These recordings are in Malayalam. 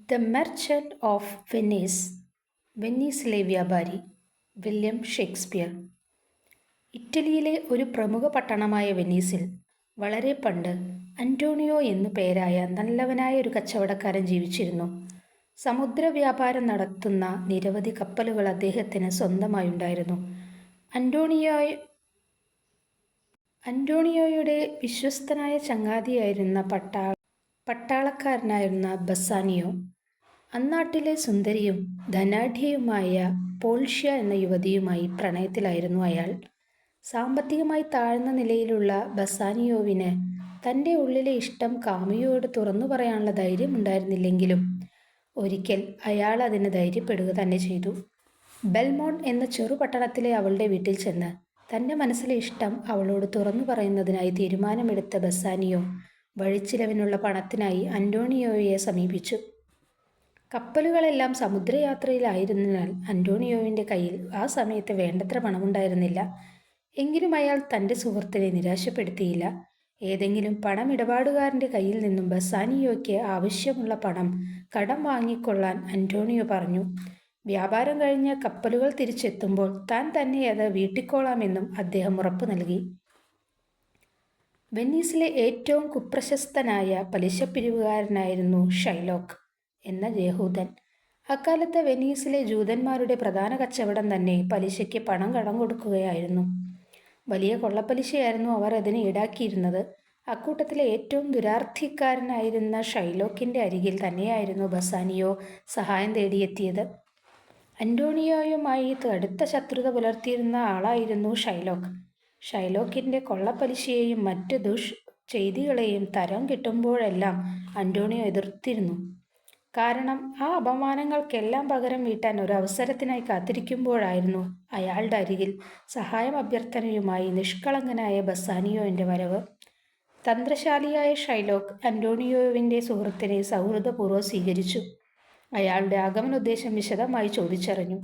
ദ മെർച്ചന്റ് ഓഫ് വെനീസ്, വെനീസിലെ വ്യാപാരി, വില്യം ഷേക്സ്പിയർ. ഇറ്റലിയിലെ ഒരു പ്രമുഖ പട്ടണമായ വെനീസിൽ വളരെ പണ്ട് അന്റോണിയോ എന്നു പേരായ നല്ലവനായ ഒരു കച്ചവടക്കാരൻ ജീവിച്ചിരുന്നു. സമുദ്ര വ്യാപാരം നടത്തുന്ന നിരവധി കപ്പലുകൾ അദ്ദേഹത്തിന് സ്വന്തമായുണ്ടായിരുന്നു. അന്റോണിയോയുടെ വിശ്വസ്തനായ ചങ്ങാതിയായിരുന്ന പട്ടാളക്കാരനായിരുന്ന ബസാനിയോ അന്നാട്ടിലെ സുന്ദരിയും ധനാഢ്യയുമായ പോൾഷ്യ എന്ന യുവതിയുമായി പ്രണയത്തിലായിരുന്നു അയാൾ. സാമ്പത്തികമായി താഴ്ന്ന നിലയിലുള്ള ബസാനിയോവിന് തൻ്റെ ഉള്ളിലെ ഇഷ്ടം കാമുകിയോട് തുറന്നു പറയാനുള്ള ധൈര്യമുണ്ടായിരുന്നില്ലെങ്കിലും ഒരിക്കൽ അയാൾ അതിന് ധൈര്യപ്പെടുക തന്നെ ചെയ്തു. ബെൽമോണ്ട് എന്ന ചെറുപട്ടണത്തിലെ അവളുടെ വീട്ടിൽ ചെന്ന് തൻ്റെ മനസ്സിലെ ഇഷ്ടം അവളോട് തുറന്നു പറയുന്നതിനായി തീരുമാനമെടുത്ത ബസാനിയോ വഴിച്ചിലവിനുള്ള പണത്തിനായി അന്റോണിയോയെ സമീപിച്ചു. കപ്പലുകളെല്ലാം സമുദ്രയാത്രയിലായിരുന്നതിനാൽ അന്റോണിയോവിൻ്റെ കയ്യിൽ ആ സമയത്ത് വേണ്ടത്ര പണമുണ്ടായിരുന്നില്ല. എങ്കിലും അയാൾ തൻ്റെ സുഹൃത്തിനെ നിരാശപ്പെടുത്തിയില്ല. ഏതെങ്കിലും പണമിടപാടുകാരൻ്റെ കയ്യിൽ നിന്നും ബസാനിയോയ്ക്ക് ആവശ്യമുള്ള പണം കടം വാങ്ങിക്കൊള്ളാൻ അന്റോണിയോ പറഞ്ഞു. വ്യാപാരം കഴിഞ്ഞ് കപ്പലുകൾ തിരിച്ചെത്തുമ്പോൾ താൻ തന്നെ അത് വീട്ടിക്കോളാമെന്നും അദ്ദേഹം ഉറപ്പു നൽകി. വെനീസിലെ ഏറ്റവും കുപ്രശസ്തനായ പലിശപ്പിരിവുകാരനായിരുന്നു ഷൈലോക്ക് എന്ന യഹൂദൻ. അക്കാലത്ത് വെനീസിലെ ജൂതന്മാരുടെ പ്രധാന കച്ചവടം തന്നെ പലിശയ്ക്ക് പണം കടം കൊടുക്കുകയായിരുന്നു. വലിയ കൊള്ളപ്പലിശയായിരുന്നു അവർ അതിന് ഈടാക്കിയിരുന്നത്. അക്കൂട്ടത്തിലെ ഏറ്റവും ദുരാർത്ഥിക്കാരനായിരുന്ന ഷൈലോക്കിൻ്റെ അരികിൽ തന്നെയായിരുന്നു ബസാനിയോ സഹായം തേടിയെത്തിയത്. അന്റോണിയോയുമായി കടുത്ത ശത്രുത പുലർത്തിയിരുന്ന ആളായിരുന്നു ഷൈലോക്ക്. ഷൈലോക്കിൻ്റെ കൊള്ളപ്പലിശയെയും മറ്റ് ചെയ്തികളെയും തരം കിട്ടുമ്പോഴെല്ലാം അന്റോണിയോ എതിർത്തിരുന്നു. കാരണം ആ അപമാനങ്ങൾക്കെല്ലാം പകരം വീട്ടാൻ ഒരു അവസരത്തിനായി കാത്തിരിക്കുമ്പോഴായിരുന്നു അയാളുടെ അരികിൽ സഹായം അഭ്യർത്ഥനയുമായി നിഷ്കളങ്കനായ ബസാനിയോവിൻ്റെ വരവ്. തന്ത്രശാലിയായ ഷൈലോക്ക് അന്റോണിയോവിൻ്റെ സുഹൃത്തിനെ സൗഹൃദപൂർവ്വം സ്വീകരിച്ചു. അയാളുടെ ആഗമനോദ്ദേശം വിശദമായി ചോദിച്ചറിഞ്ഞു.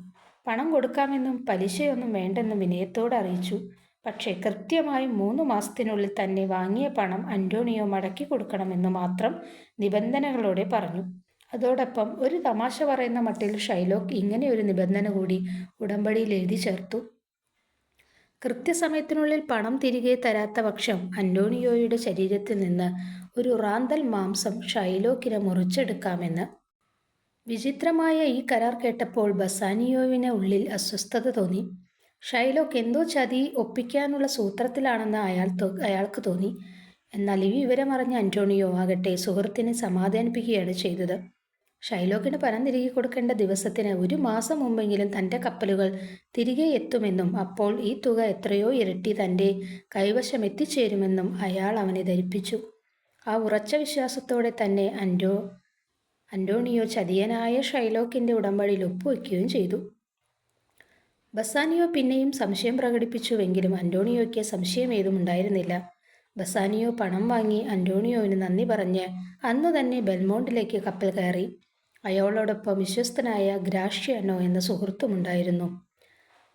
പണം കൊടുക്കാമെന്നും പലിശയൊന്നും വേണ്ടെന്നും വിനയത്തോടെ അറിയിച്ചു. പക്ഷേ കൃത്യമായി 3 മാസത്തിനുള്ളിൽ തന്നെ വാങ്ങിയ പണം അന്റോണിയോ മടക്കി കൊടുക്കണമെന്ന് മാത്രം നിബന്ധനകളോടെ പറഞ്ഞു. അതോടൊപ്പം ഒരു തമാശ പറയുന്ന മട്ടിൽ ഷൈലോക്ക് ഇങ്ങനെ ഒരു നിബന്ധന കൂടി ഉടമ്പടിയിൽ എഴുതി ചേർത്തു. കൃത്യസമയത്തിനുള്ളിൽ പണം തിരികെ തരാത്ത പക്ഷം അന്റോണിയോയുടെ ശരീരത്തിൽ നിന്ന് ഒരു റാന്തൽ മാംസം ഷൈലോക്കിനെ മുറിച്ചെടുക്കാമെന്ന്. വിചിത്രമായ ഈ കരാർ കേട്ടപ്പോൾ ബസാനിയോവിന് ഉള്ളിൽ അസ്വസ്ഥത തോന്നി. ഷൈലോക്ക് എന്തോ ചതി ഒപ്പിക്കാനുള്ള സൂത്രത്തിലാണെന്ന് അയാൾക്ക് തോന്നി. എന്നാൽ ഈ വിവരമറിഞ്ഞ അന്റോണിയോ ആകട്ടെ സുഹൃത്തിനെ സമാധാനിപ്പിക്കുകയാണ് ചെയ്തത്. ഷൈലോക്കിന് പണം തിരികെ കൊടുക്കേണ്ട ദിവസത്തിന് 1 മാസം മുമ്പെങ്കിലും തൻ്റെ കപ്പലുകൾ തിരികെ എത്തുമെന്നും അപ്പോൾ ഈ തുക എത്രയോ ഇരട്ടി തൻ്റെ കൈവശം എത്തിച്ചേരുമെന്നും അയാൾ അവനെ ധരിപ്പിച്ചു. ആ ഉറച്ച വിശ്വാസത്തോടെ തന്നെ അന്റോണിയോ ചതിയനായ ഷൈലോക്കിൻ്റെ ഉടമ്പടിയിൽ ഒപ്പുവയ്ക്കുകയും ചെയ്തു. ബസാനിയോ പിന്നെയും സംശയം പ്രകടിപ്പിച്ചുവെങ്കിലും അന്റോണിയോയ്ക്ക് സംശയം ഏതും ഉണ്ടായിരുന്നില്ല. ബസാനിയോ പണം വാങ്ങി അന്റോണിയോവിന് നന്ദി പറഞ്ഞ് അന്നു തന്നെ ബെൽമോണ്ടിലേക്ക് കപ്പൽ കയറി. അയാളോടൊപ്പം വിശ്വസ്തനായ ഗ്രാഷ്യാനോ എന്ന സുഹൃത്തുമുണ്ടായിരുന്നു.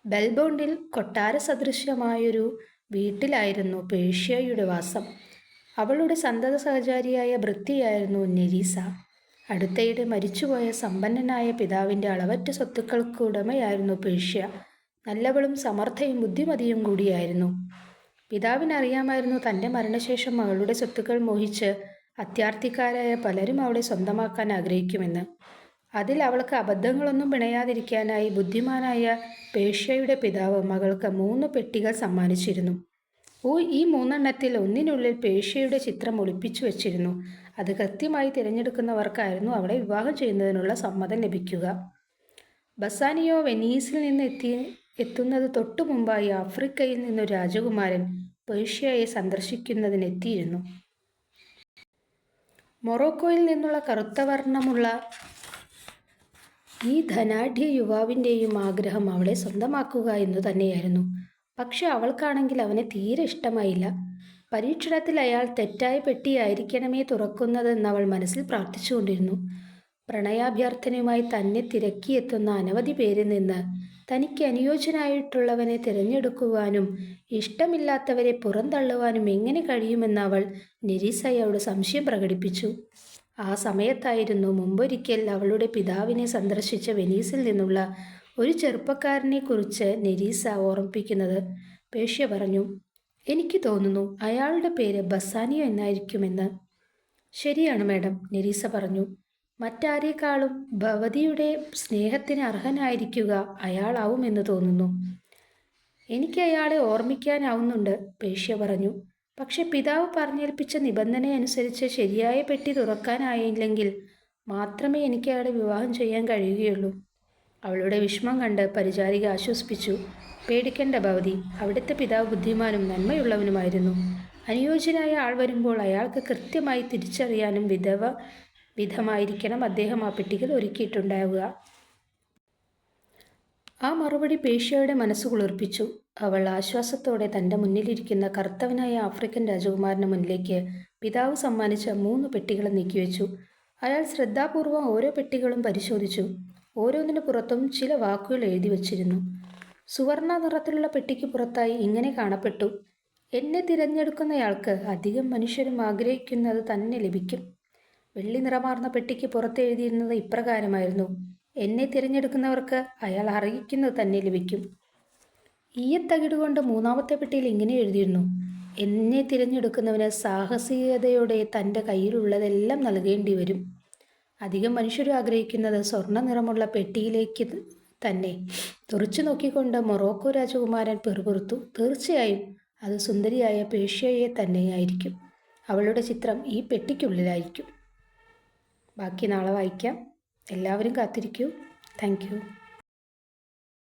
ബെൽമോണ്ടിൽ കൊട്ടാര സദൃശ്യമായൊരു വീട്ടിലായിരുന്നു പേർഷ്യയുടെ വാസം. അവളുടെ സന്തത സഹചാരിയായ ഭൃത്യയായിരുന്നു നെരീസ. അടുത്തയിടെ മരിച്ചുപോയ സമ്പന്നനായ പിതാവിൻ്റെ അളവറ്റ സ്വത്തുക്കൾക്ക് ഉടമയായിരുന്നു പേർഷ്യ. നല്ലവളും സമർത്ഥയും ബുദ്ധിമതിയും കൂടിയായിരുന്നു. പിതാവിനറിയാമായിരുന്നു തൻ്റെ മരണശേഷം മകളുടെ സ്വത്തുക്കൾ മോഹിച്ച് അത്യാർത്ഥിക്കാരായ പലരും അവളെ സ്വന്തമാക്കാൻ ആഗ്രഹിക്കുമെന്ന്. അതിൽ അവൾക്ക് അബദ്ധങ്ങളൊന്നും പിണയാതിരിക്കാനായി ബുദ്ധിമാനായ പേർഷ്യയുടെ പിതാവ് മകൾക്ക് 3 പെട്ടികൾ സമ്മാനിച്ചിരുന്നു. ഈ 3 എണ്ണത്തിൽ ഒന്നിനുള്ളിൽ പേർഷ്യയുടെ ചിത്രം ഒളിപ്പിച്ചു വച്ചിരുന്നു. അത് കൃത്യമായി തിരഞ്ഞെടുക്കുന്നവർക്കായിരുന്നു അവളെ വിവാഹം ചെയ്യുന്നതിനുള്ള സമ്മതം ലഭിക്കുക. ബസാനിയോ വെനീസിൽ നിന്ന് എത്തുന്നത് തൊട്ടു മുമ്പായി ആഫ്രിക്കയിൽ നിന്നൊരു രാജകുമാരൻ പേർഷ്യയെ സന്ദർശിക്കുന്നതിനെത്തിയിരുന്നു. മൊറോക്കോയിൽ നിന്നുള്ള കറുത്ത വർണ്ണമുള്ള ഈ ധനാഢ്യ യുവാവിൻ്റെയും ആഗ്രഹം അവളെ സ്വന്തമാക്കുക എന്നു തന്നെയായിരുന്നു. പക്ഷെ അവൾക്കാണെങ്കിൽ അവനെ തീരെ ഇഷ്ടമായില്ല. പരീക്ഷണത്തിൽ അയാൾ തെറ്റായ പെട്ടിയായിരിക്കണമേ തുറക്കുന്നതെന്നവൾ മനസ്സിൽ പ്രാർത്ഥിച്ചുകൊണ്ടിരുന്നു. പ്രണയാഭ്യർത്ഥനയുമായി തന്നെ തിരക്കിയെത്തുന്ന അനവധി പേരിൽ നിന്ന് തനിക്ക് അനുയോജ്യനായിട്ടുള്ളവനെ തിരഞ്ഞെടുക്കുവാനും ഇഷ്ടമില്ലാത്തവരെ പുറന്തള്ളുവാനും എങ്ങനെ കഴിയുമെന്ന് അവൾ നെരീസയോട് സംശയം പ്രകടിപ്പിച്ചു. ആ സമയത്തായിരുന്നു മുമ്പൊരിക്കൽ അവളുടെ പിതാവിനെ സന്ദർശിച്ച വെനീസിൽ നിന്നുള്ള ഒരു ചെറുപ്പക്കാരനെക്കുറിച്ച് നെരീസ ഓർമ്മിപ്പിക്കുന്നത്. പേർഷ്യ പറഞ്ഞു, എനിക്ക് തോന്നുന്നു അയാളുടെ പേര് ബസാനിയോ എന്നായിരിക്കുമെന്ന്. ശരിയാണ് മാഡം, നെരീസ പറഞ്ഞു. മറ്റാരേക്കാളും ഭവതിയുടെ സ്നേഹത്തിന് അർഹനായിരിക്കുക അയാളാവുമെന്ന് തോന്നുന്നു. എനിക്ക് അയാളെ ഓർമ്മിക്കാനാവുന്നുണ്ട്, പേർഷ്യ പറഞ്ഞു. പക്ഷെ പിതാവ് പറഞ്ഞേൽപ്പിച്ച നിബന്ധനയനുസരിച്ച് ശരിയായ പെട്ടി തുറക്കാനായില്ലെങ്കിൽ മാത്രമേ എനിക്ക് അയാളെ വിവാഹം ചെയ്യാൻ കഴിയുകയുള്ളൂ. അവളുടെ വിഷമം കണ്ട് പരിചാരിക ആശ്വസിപ്പിച്ചു. പേടിക്കേണ്ട ഭവതി, അവിടുത്തെ പിതാവ് ബുദ്ധിമാനും നന്മയുള്ളവനുമായിരുന്നു. അനുയോജ്യനായ ആൾ വരുമ്പോൾ അയാൾക്ക് കൃത്യമായി തിരിച്ചറിയാനും വിധമായിരിക്കണം അദ്ദേഹം ആ പെട്ടികൾ ഒരുക്കിയിട്ടുണ്ടാവുക. ആ മറുപടി പേർഷ്യയുടെ മനസ്സ് കുളിർപ്പിച്ചു. അവൾ ആശ്വാസത്തോടെ തൻ്റെ മുന്നിലിരിക്കുന്ന കറുത്തവനായ ആഫ്രിക്കൻ രാജകുമാരന് മുന്നിലേക്ക് പിതാവ് സമ്മാനിച്ച 3 പെട്ടികൾ നീക്കിവെച്ചു. അയാൾ ശ്രദ്ധാപൂർവം ഓരോ പെട്ടികളും പരിശോധിച്ചു. ഓരോന്നിനു പുറത്തും ചില വാക്കുകൾ എഴുതി വച്ചിരുന്നു. സുവർണ നിറത്തിലുള്ള പെട്ടിക്ക് പുറത്തായി ഇങ്ങനെ കാണപ്പെട്ടു: എന്നെ തിരഞ്ഞെടുക്കുന്നയാൾക്ക് അധികം മനുഷ്യരും ആഗ്രഹിക്കുന്നത് തന്നെ ലഭിക്കും. വെള്ളി നിറമാർന്ന പെട്ടിക്ക് പുറത്ത് എഴുതിയിരുന്നത് ഇപ്രകാരമായിരുന്നു: എന്നെ തിരഞ്ഞെടുക്കുന്നവർക്ക് അയാൾ അറിയിക്കുന്നത് തന്നെ ലഭിക്കും. ഈയത്തകിടുകൊണ്ട് 3-ാമത്തെ പെട്ടിയിൽ ഇങ്ങനെ എഴുതിയിരുന്നു: എന്നെ തിരഞ്ഞെടുക്കുന്നവന് സാഹസികതയോടെ തൻ്റെ കയ്യിലുള്ളതെല്ലാം നൽകേണ്ടി വരും. അധികം മനുഷ്യരും ആഗ്രഹിക്കുന്നത് സ്വർണ്ണ നിറമുള്ള പെട്ടിയിലേക്ക് തന്നെ. തുറച്ചു നോക്കിക്കൊണ്ട് മൊറോക്കോ രാജകുമാരൻ പിറുപിറുത്തു. തീർച്ചയായും അത് സുന്ദരിയായ പേർഷ്യയെ തന്നെയായിരിക്കും. അവളുടെ ചിത്രം ഈ പെട്ടിക്കുള്ളിലായിരിക്കും. ബാക്കി നാളെ വായിക്കാം. എല്ലാവരും കാത്തിരിക്കൂ. Thank you.